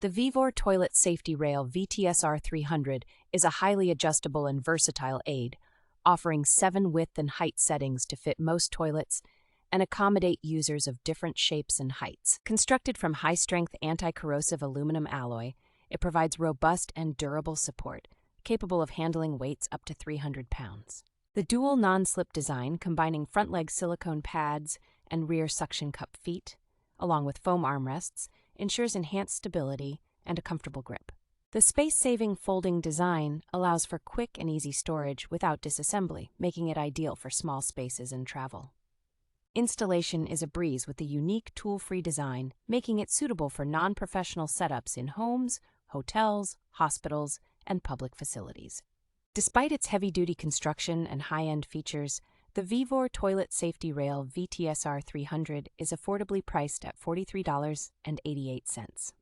The VEVOR Toilet Safety Rail VTSR-300 is a highly adjustable and versatile aid, offering 7 width and height settings to fit most toilets and accommodate users of different shapes and heights. Constructed from high-strength anti-corrosive aluminum alloy, it provides robust and durable support, capable of handling weights up to 300 pounds. The dual non-slip design, combining front leg silicone pads and rear suction cup feet, along with foam armrests, ensures enhanced stability and a comfortable grip. The space-saving folding design allows for quick and easy storage without disassembly, making it ideal for small spaces and travel. Installation is a breeze with the unique tool-free design, making it suitable for non-professional setups in homes, hotels, hospitals, and public facilities. Despite its heavy-duty construction and high-end features, the VEVOR Toilet Safety Rail VTSR-300 is affordably priced at $43.88.